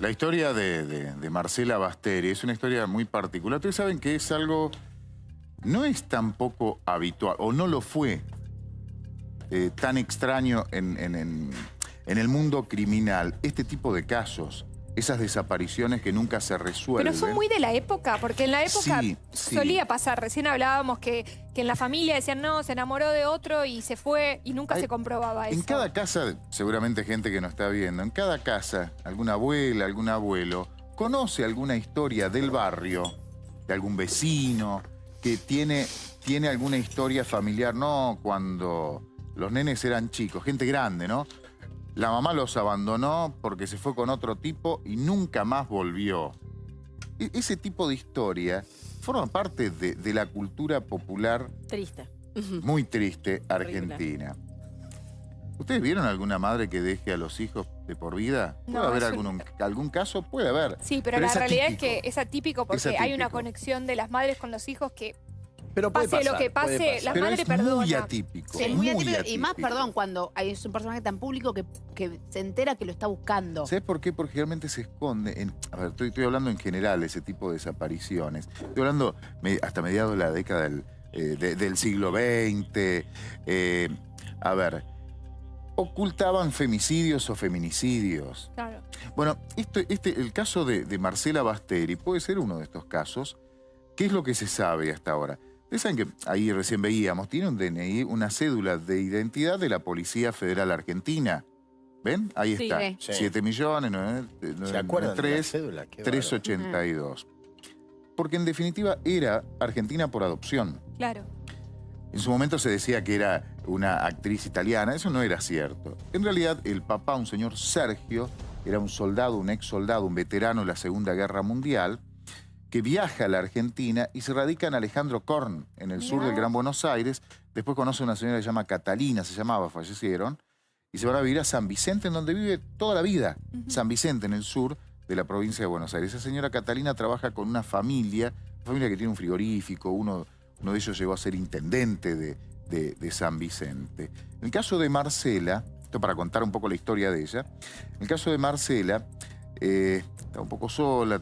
La historia de Marcela Basteri es una historia muy particular. Ustedes saben que es algo... No es tan poco habitual, o no lo fue tan extraño en el mundo criminal, este tipo de casos, esas desapariciones que nunca se resuelven. Pero son muy de la época, porque en la época Sí. solía pasar. Recién hablábamos que en la familia decían, no, se enamoró de otro y se fue, y nunca se comprobaba eso. En cada casa, seguramente gente que nos está viendo, en cada casa, alguna abuela, algún abuelo, conoce alguna historia del barrio, de algún vecino, que tiene alguna historia familiar, no cuando los nenes eran chicos, gente grande, ¿no? La mamá los abandonó porque se fue con otro tipo y nunca más volvió. Ese tipo de historia forma parte de la cultura popular Triste. muy triste argentina. ¿Ustedes vieron alguna madre que deje a los hijos de por vida? ¿Puede No, haber eso algún caso? Puede haber. Sí, pero la realidad es atípico. que es atípico porque Es hay una atípico. conexión de las madres con los hijos que Pero puede pase lo pasar, que puede pase, pasar. la Pero madre es perdona. muy atípico. Sí, es muy muy atípico. Y más, atípico. perdón, cuando es un personaje tan público que se entera que lo está buscando. ¿Sabes por qué? Porque realmente se esconde. A ver, estoy hablando en general de ese tipo de desapariciones. Estoy hablando hasta mediados de la década del siglo XX. A ver, ocultaban femicidios o feminicidios. Claro. Bueno, el caso de Marcela Basteri puede ser uno de estos casos. ¿Qué es lo que se sabe hasta ahora? Ustedes saben que ahí recién veíamos, tiene un DNI, una cédula de identidad de la Policía Federal Argentina. ¿Ven? Ahí Sí, está. sí. 7 millones, ¿Se acuerdan de la 93, cédula? Qué 382. Porque en definitiva era argentina por adopción. Claro. En su momento se decía que era una actriz italiana. Eso no era cierto. En realidad, el papá, un señor Sergio, era un soldado, un ex soldado, un veterano de la Segunda Guerra Mundial, que viaja a la Argentina y se radica en Alejandro Korn, en el sur del Gran Buenos Aires. Después conoce a una señora que se llama Catalina, se llamaba, fallecieron, y se van a vivir a San Vicente, en donde vive toda la vida. San Vicente, en el sur de la provincia de Buenos Aires. Esa señora Catalina trabaja con una familia que tiene un frigorífico, uno de ellos llegó a ser intendente de San Vicente. En el caso de Marcela, esto para contar un poco la historia de ella, en el caso de Marcela, está un poco sola,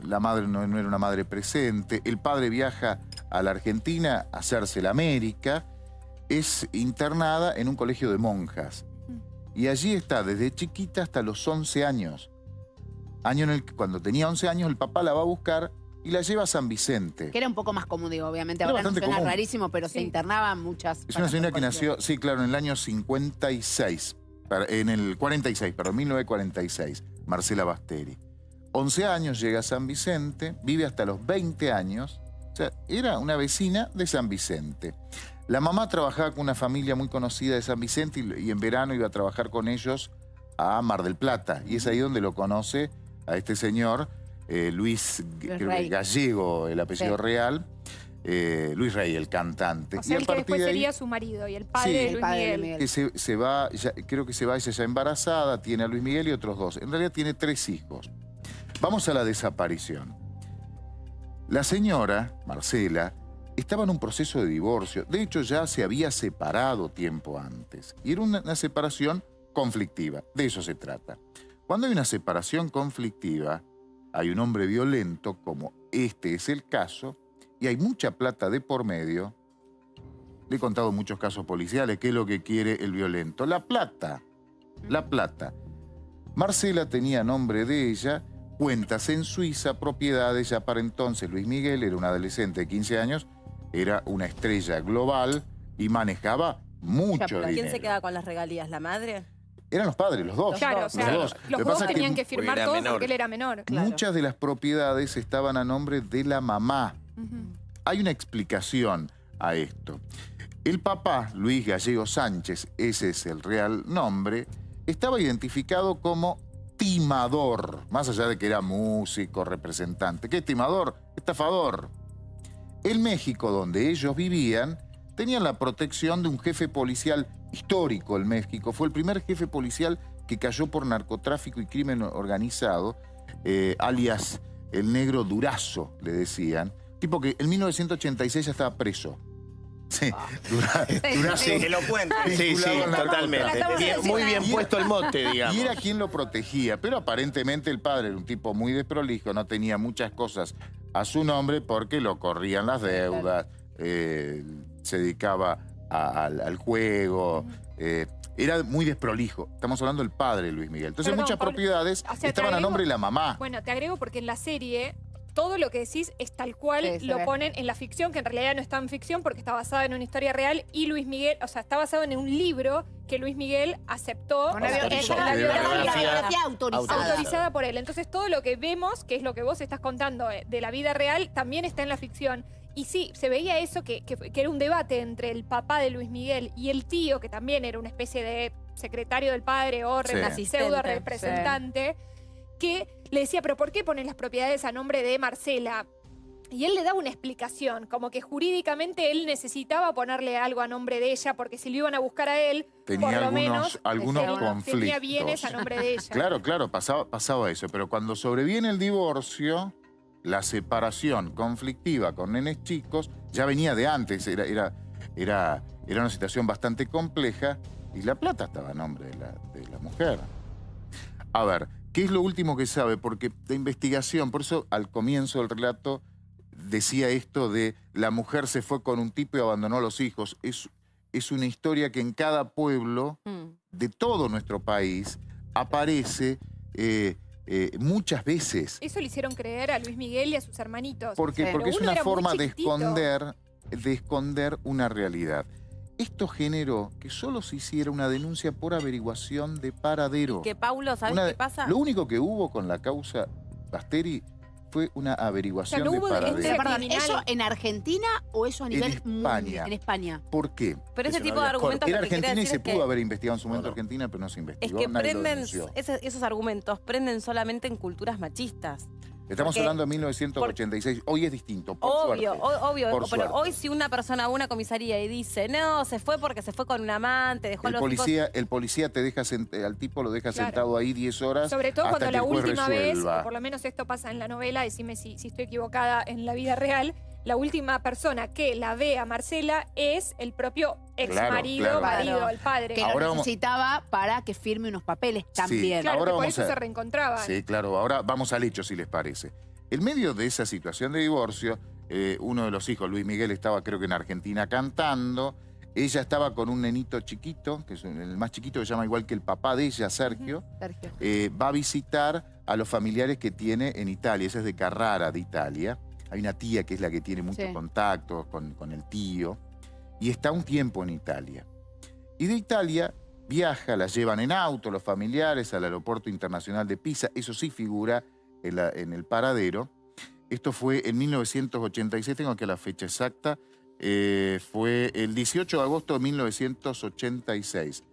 la madre no era una madre presente, el padre viaja a la Argentina a hacerse la América, es internada en un colegio de monjas. Y allí está desde chiquita hasta los 11 años. Año en el que cuando tenía 11 años el papá la va a buscar y la lleva a San Vicente. Que era un poco más común, digo, obviamente. Era Ahora no bastante suena común. rarísimo, pero se internaban muchas. Es una señora que nació, sí, claro, en el año 56, en el 46, perdón, 1946, Marcela Basteri. 11 años, llega a San Vicente, vive hasta los 20 años, o sea, era una vecina de San Vicente. La mamá trabajaba con una familia muy conocida de San Vicente y en verano iba a trabajar con ellos a Mar del Plata. Y es ahí donde lo conoce a este señor, Luis Rey. Gallego, el apellido real, Luis Rey, el cantante. O sea, y el que después de ahí, sería su marido y el padre Sí, de el Luis padre de Miguel. Miguel. que se va, creo que se va ella ya embarazada, tiene a Luis Miguel y otros dos. En realidad tiene 3 hijos. Vamos a la desaparición. La señora, Marcela, estaba en un proceso de divorcio. De hecho, ya se había separado tiempo antes. Y era una separación conflictiva. De eso se trata. Cuando hay una separación conflictiva, hay un hombre violento, como este es el caso, y hay mucha plata de por medio. Le he contado muchos casos policiales. ¿Qué es lo que quiere el violento? La plata. La plata. Marcela tenía a nombre de ella cuentas en Suiza, propiedades. Ya para entonces Luis Miguel era un adolescente de 15 años, era una estrella global y manejaba mucho dinero. ¿Quién se queda con las regalías? ¿La madre? Eran los padres, los dos. Claro, o sea, los dos. los Lo que dos pasa es tenían que porque firmar era todo menor. porque él era menor. Claro. Muchas de las propiedades estaban a nombre de la mamá. Hay una explicación a esto. El papá, Luis Gallego Sánchez, ese es el real nombre, estaba identificado como timador, más allá de que era músico, representante. ¿Qué timador? Estafador. En México, donde ellos vivían, tenían la protección de un jefe policial histórico. El México fue el primer jefe policial que cayó por narcotráfico y crimen organizado, alias el negro Durazo, le decían. Tipo que en 1986 ya estaba preso. Sí, Sí, elocuente. Sí, totalmente. Muy bien puesto el mote, digamos. Y era quien lo protegía, pero aparentemente el padre era un tipo muy desprolijo, no tenía muchas cosas a su nombre porque lo corrían las deudas, se dedicaba al juego, era muy desprolijo. Estamos hablando del padre de Luis Miguel. Entonces Perdón, muchas Pablo, propiedades o sea, te estaban a agrego- nombre de la mamá. Bueno, te agrego porque en la serie todo lo que decís es tal cual Sí, se lo ve. ponen en la ficción, que en realidad no está en ficción porque está basada en una historia real y Luis Miguel, o sea, está basado en un libro que Luis Miguel aceptó. Una Autorizó. la De la biografía autorizada. Autorizada por él. Entonces todo lo que vemos, que es lo que vos estás contando de la vida real, también está en la ficción. Y sí, se veía eso, que era un debate entre el papá de Luis Miguel y el tío, que también era una especie de secretario del padre o Sí. pseudo representante, que le decía, pero ¿por qué ponen las propiedades a nombre de Marcela? Y él le daba una explicación, como que jurídicamente él necesitaba ponerle algo a nombre de ella, porque si lo iban a buscar a él, Tenía por lo menos algunos conflictos. tenía bienes a nombre de ella. Claro, pasaba eso. Pero cuando sobreviene el divorcio, la separación conflictiva con nenes chicos ya venía de antes. Era una situación bastante compleja y la plata estaba a nombre de la mujer. A ver, ¿qué es lo último que sabe? Porque la investigación, por eso al comienzo del relato decía esto de la mujer se fue con un tipo y abandonó a los hijos. Es una historia que en cada pueblo de todo nuestro país aparece muchas veces. Eso le hicieron creer a Luis Miguel y a sus hermanitos. Porque Pero es uno una era muy forma de chiquitito. esconder una realidad. Esto generó que solo se hiciera una denuncia por averiguación de paradero. Que Paulo, ¿sabes qué pasa? Lo único que hubo con la causa Basteri fue una averiguación O sea, no de hubo paradero. denuncia Perdón, criminal. ¿eso en Argentina o eso a nivel España. mundial? En España. ¿Por qué? Pero ese Eso tipo no de había argumentos Era lo que quiere Argentina y decir se es que- pudo haber investigado en su momento No, no. Argentina, pero no se Es investigó. que nadie lo prenden, denunció. esos argumentos prenden solamente en culturas machistas. Estamos porque- hablando de 1986. Hoy es distinto, por Obvio, suerte. obvio. Por Pero suerte. hoy si una persona va a una comisaría y dice, no, se fue porque se fue con un amante, dejó a El los hijos... policía te deja al tipo lo deja Claro. sentado ahí 10 horas. Sobre todo hasta cuando que la el juez última vez, resuelva. o por lo menos esto pasa en la novela, decime si estoy equivocada en la vida real, la última persona que la ve a Marcela es el propio ex marido, claro. marido, Claro. el padre. Que Ahora lo vamos- necesitaba para que firme unos papeles también. Claro, ahora que por vamos eso a- se reencontraban. Sí, claro. Ahora vamos al hecho, si les parece. En medio de esa situación de divorcio, uno de los hijos, Luis Miguel, estaba creo que en Argentina cantando. Ella estaba con un nenito chiquito, que es el más chiquito, que se llama igual que el papá de ella, Sergio. Sergio. Va a visitar a los familiares que tiene en Italia. Esa es de Carrara, de Italia. Hay una tía que es la que tiene muchos Sí. contactos con el tío. Y está un tiempo en Italia. Y de Italia viaja, la llevan en auto los familiares al aeropuerto internacional de Pisa. Eso sí figura en el paradero. Esto fue en 1986, tengo aquí la fecha exacta. Fue el 18 de agosto de 1986.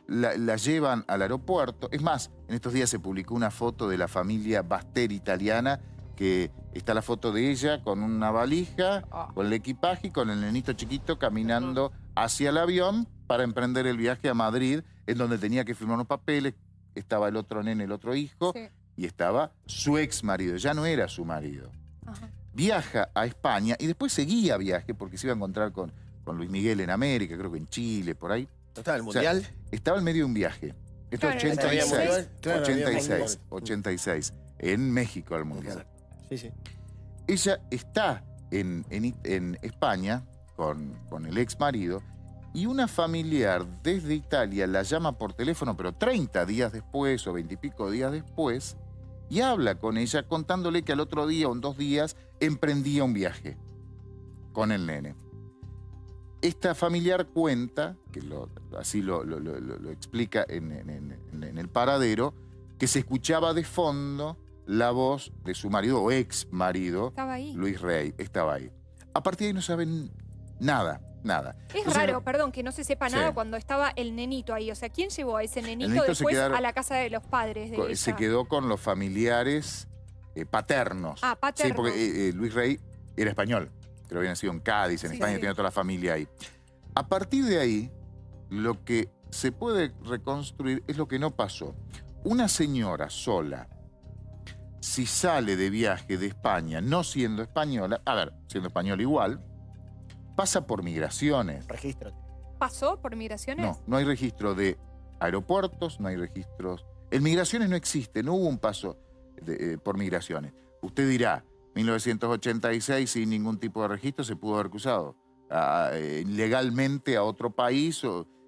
La llevan al aeropuerto. Es más, en estos días se publicó una foto de la familia Basteri italiana, que está la foto de ella con una valija, con el equipaje y con el nenito chiquito caminando hacia el avión para emprender el viaje a Madrid, en donde tenía que firmar unos papeles. Estaba el otro nene, el otro hijo, Sí. y estaba su ex marido. Ya no era su marido. Ajá. Viaja a España y después seguía viaje porque se iba a encontrar con Luis Miguel en América, creo que en Chile, por ahí. Total, el O sea, mundial. estaba en medio de un viaje. Esto Claro, es en el 86. Claro, había mundial. 86. 86. En México al mundial. Sí, sí. Ella está en España con el ex marido y una familiar desde Italia la llama por teléfono, pero 30 días después o 20 y pico días después, y habla con ella contándole que al otro día o en 2 días emprendía un viaje con el nene. Esta familiar cuenta, que así lo explica en el paradero, que se escuchaba de fondo la voz de su marido o ex marido, Estaba ahí. Luis Rey, estaba ahí. A partir de ahí no saben nada. Es Entonces, raro, perdón, que no se sepa Sí. nada cuando estaba el nenito ahí. O sea, ¿quién llevó a ese nenito nenito se después quedaron- a la casa de los padres de se ella? quedó con los familiares paternos. Ah, paternos. Sí, porque Luis Rey era español. Creo que había nacido en Cádiz, en Sí, España, sí. tenía toda la familia ahí. A partir de ahí, lo que se puede reconstruir es lo que no pasó. Una señora sola, si sale de viaje de España no siendo española, a ver, siendo española igual, pasa por migraciones. Registro. ¿Pasó por migraciones? No, no hay registro de aeropuertos, no hay registros. En migraciones no existe, no hubo un paso por migraciones. Usted dirá, 1986 sin ningún tipo de registro se pudo haber cruzado legalmente a otro país.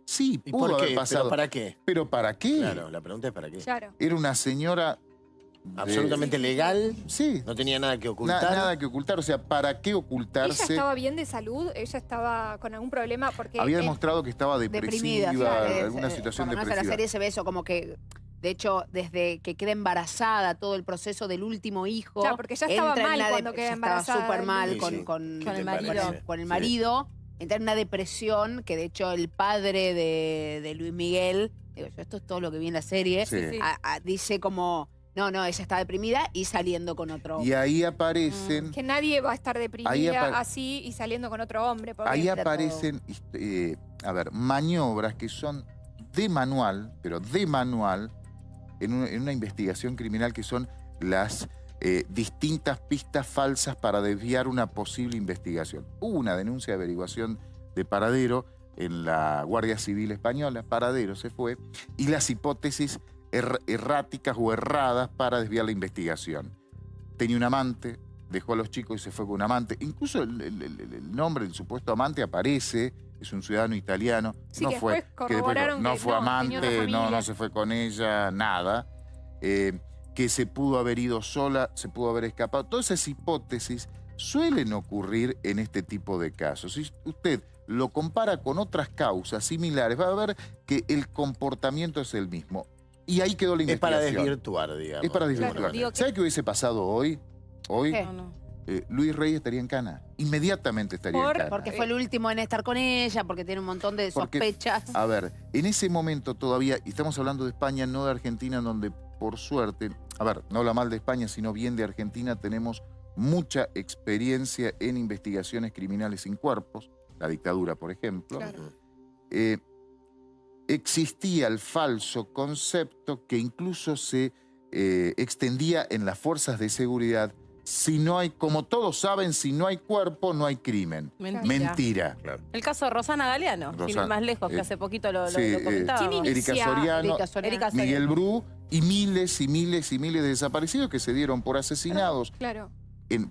Sí, pudo haber pasado. ¿Pero para qué? ¿Pero para qué? Claro, la pregunta es ¿para qué? Claro. Era una señora... Absolutamente legal. Sí. No tenía nada que ocultar. Nada que ocultar, o sea, ¿para qué ocultarse? ¿Ella estaba bien de salud? ¿Ella estaba con algún problema? Porque había demostrado que estaba deprimida, alguna situación por lo menos depresiva. en la serie se ve eso, como que, de hecho, desde que queda embarazada, todo el proceso del último hijo. Claro, porque ya estaba entra en mal una cuando queda embarazada. Estaba súper mal Sí, sí. con el marido. Con el marido. Entra en una depresión que, de hecho, el padre de Luis Miguel, digo yo, esto es todo lo que vi en la serie, Sí. Sí. dice como... No, ella está deprimida y saliendo con otro. Y ahí aparecen... Que nadie va a estar Ahí deprimida así y saliendo con otro hombre. porque Ahí entra aparecen, maniobras que son de manual, pero de manual, en una investigación criminal, que son las distintas pistas falsas para desviar una posible investigación. Hubo una denuncia de averiguación de paradero en la Guardia Civil Española, paradero se fue, y las hipótesis erráticas o erradas para desviar la investigación. Tenía un amante, dejó a los chicos y se fue con un amante. Incluso el nombre del supuesto amante aparece, es un ciudadano italiano. Sí, no que fue, después corroboraron no que fue no, tenía amante, otra familia. no se fue con ella, nada. Que se pudo haber ido sola, se pudo haber escapado. Todas esas hipótesis suelen ocurrir en este tipo de casos. Si usted lo compara con otras causas similares, va a ver que el comportamiento es el mismo. Y ahí quedó la Es para investigación. desvirtuar, digamos. Es para desvirtuar. Claro, digo que- ¿Sabe qué hubiese pasado hoy? Hoy ¿Qué? No, no. Luis Rey estaría en cana. Inmediatamente estaría en cana. Porque fue el último en estar con ella, porque tiene un montón de Porque, sospechas. A ver, en ese momento todavía, y estamos hablando de España, no de Argentina, en donde por suerte, a ver, no habla mal de España, sino bien de Argentina, tenemos mucha experiencia en investigaciones criminales sin cuerpos, la dictadura, por ejemplo. Claro. Existía el falso concepto que incluso se extendía en las fuerzas de seguridad. Si no hay, como todos saben, si no hay cuerpo, no hay crimen. Mentira. Mentira. Claro. El caso de Rosana Galeano, sin ir más lejos, que hace poquito lo sí, comentábamos. ¿quién Erika Soriano, Erika Soriano. Erika Soriano. Miguel Bru y miles y miles y miles de desaparecidos que se dieron por asesinados, Claro.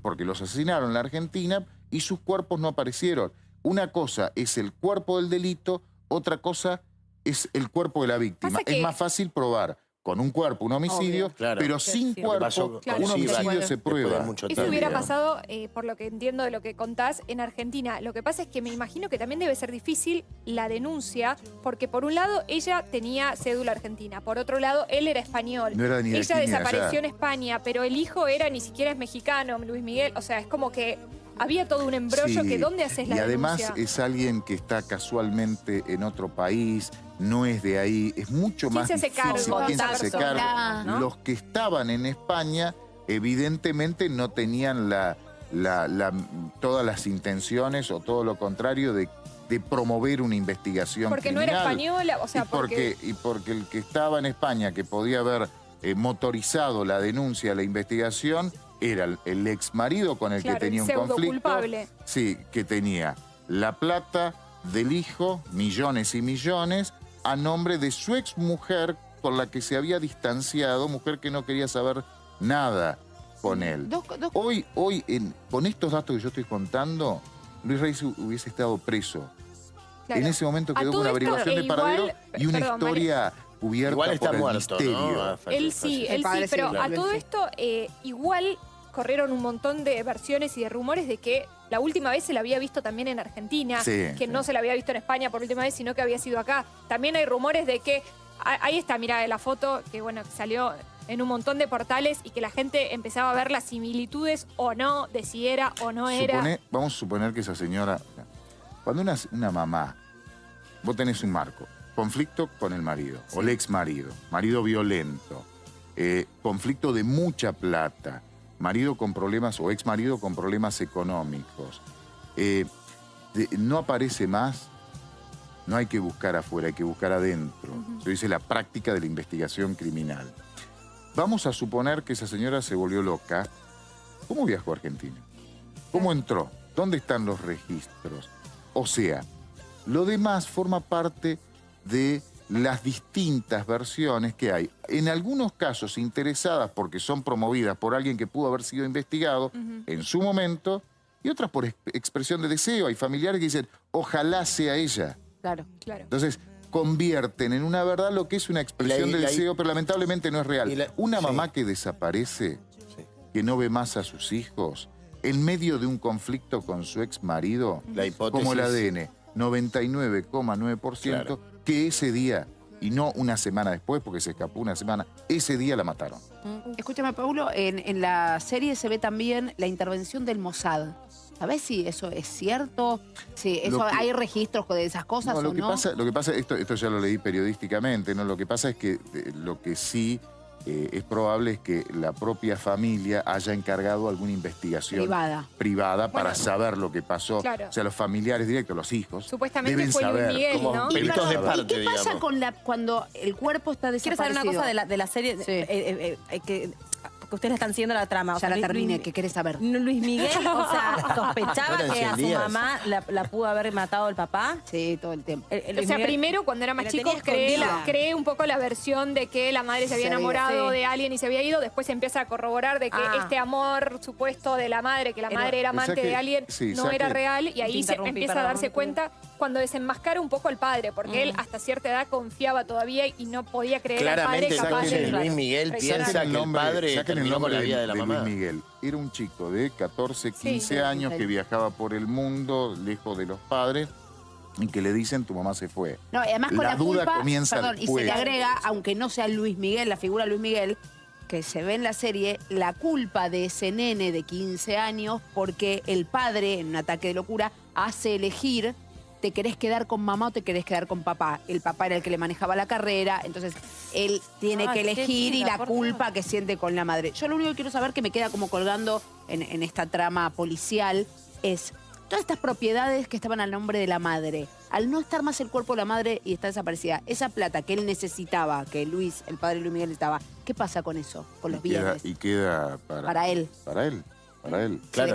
porque los asesinaron en la Argentina y sus cuerpos no aparecieron. Una cosa es el cuerpo del delito, otra cosa es el cuerpo de la víctima. Pasa que- Es más fácil probar con un cuerpo un homicidio, Obvio. Claro. pero Sí, sin sí. cuerpo Pasó Claro. un con homicidio Silva. se Después de prueba. mucho Eso tiempo. hubiera pasado, por lo que entiendo de lo que contás, en Argentina. Lo que pasa es que me imagino que también debe ser difícil la denuncia, porque por un lado ella tenía cédula argentina, por otro lado él era español. No era ni de Ella aquí ni de desapareció allá. en España, pero el hijo era ni siquiera es mexicano, Luis Miguel. O sea, es como que había todo un embrollo Sí, que ¿dónde haces la y además denuncia? es alguien que está casualmente en otro país, no es de ahí, es mucho ¿Quién más se hace difícil. cargo? ¿Quién se Esa hace persona, cargo? ¿no? Los que estaban en España evidentemente no tenían todas las intenciones o todo lo contrario de promover una investigación Porque no criminal. era española, o sea, y porque el que estaba en España, que podía haber motorizado la denuncia, la investigación, era el ex marido con el claro, que tenía un el pseudo conflicto. culpable. Sí, que tenía la plata del hijo, millones y millones, a nombre de su ex mujer con la que se había distanciado, mujer que no quería saber nada con él. Hoy con estos datos que yo estoy contando, Luis Rey hubiese estado preso. Claro. En ese momento A quedó todo con una esto, averiguación de igual- paradero y una perdón, historia cubierta Igual está por el muerto, misterio. ¿no? Él sí, El padre sí, pero claro. a todo esto igual corrieron un montón de versiones y de rumores de que la última vez se la había visto también en Argentina, Sí, que sí. no se la había visto en España por última vez, sino que había sido acá. También hay rumores de que, ahí está, mira la foto, que bueno, que salió en un montón de portales y que la gente empezaba a ver las similitudes o no, de si era o no era. Vamos a suponer que esa señora, cuando una mamá, vos tenés un marco, conflicto con el marido o el ex marido violento, conflicto de mucha plata, marido con problemas o ex marido con problemas económicos, no aparece más, no hay que buscar afuera, hay que buscar adentro. Eso dice la práctica de la investigación criminal. Vamos a suponer que esa señora se volvió loca. ¿Cómo viajó a Argentina? ¿Cómo entró? ¿Dónde están los registros? O sea, lo demás forma parte de las distintas versiones que hay. En algunos casos interesadas porque son promovidas por alguien que pudo haber sido investigado en su momento, y otras por expresión de deseo. Hay familiares que dicen, ojalá sea ella. Claro. Entonces, convierten en una verdad lo que es una expresión de deseo, pero lamentablemente no es real. Una mamá que desaparece, que no ve más a sus hijos, en medio de un conflicto con su ex marido, como el ADN, 99,9% que ese día, y no una semana después, porque se escapó una semana, ese día la mataron. Escúchame, Paulo, en la serie se ve también la intervención del Mossad. ¿Sabés si eso es cierto? Si eso, ¿hay registros de esas cosas o no? Lo que pasa, esto ya lo leí periodísticamente, ¿no? Lo que pasa es que lo que sí es probable es que la propia familia haya encargado alguna investigación privada para saber lo que pasó. Claro. O sea, los familiares directos, los hijos, supuestamente deben fue saber. Luis Miguel, ¿no? Peritos de parte, ¿Y qué pasa con cuando el cuerpo está Quiero desaparecido? saber una cosa de la serie, que ustedes están siguiendo la trama. Ya la terminé, ¿qué querés saber? Luis Miguel, o sea, sospechaba Fueron que a 100 su días. mamá la pudo haber matado el papá. Sí, todo el tiempo. O sea, primero, cuando era más la chico, tenía escondida. cree un poco la versión de que la madre se había enamorado de alguien y se había ido. Después se empieza a corroborar de que este amor supuesto de la madre, que la madre era amante de alguien, no era real. Y ahí se empieza a darse cuenta cuando desenmascara un poco al padre, porque él hasta cierta edad confiaba todavía y no podía creer al padre Claramente, capaz de... Luis Miguel piensa que el padre terminó con la vida de la mamá. Luis Miguel. Era un chico de 14, 15 años que viajaba por el mundo, lejos de los padres, y que le dicen, tu mamá se fue. No, y además con la duda culpa, comienza perdón, y después. se le agrega, aunque no sea Luis Miguel, la figura Luis Miguel, que se ve en la serie, la culpa de ese nene de 15 años porque el padre, en un ataque de locura, hace elegir, ¿te querés quedar con mamá o te querés quedar con papá? El papá era el que le manejaba la carrera, entonces él tiene que elegir y la culpa que siente con la madre. Yo lo único que quiero saber, que me queda como colgando en esta trama policial, es todas estas propiedades que estaban al nombre de la madre. Al no estar más el cuerpo de la madre y está desaparecida, esa plata que él necesitaba, que Luis, el padre de Luis Miguel, estaba, ¿qué pasa con eso? Con los bienes. Y queda Para él. Para él. Claro.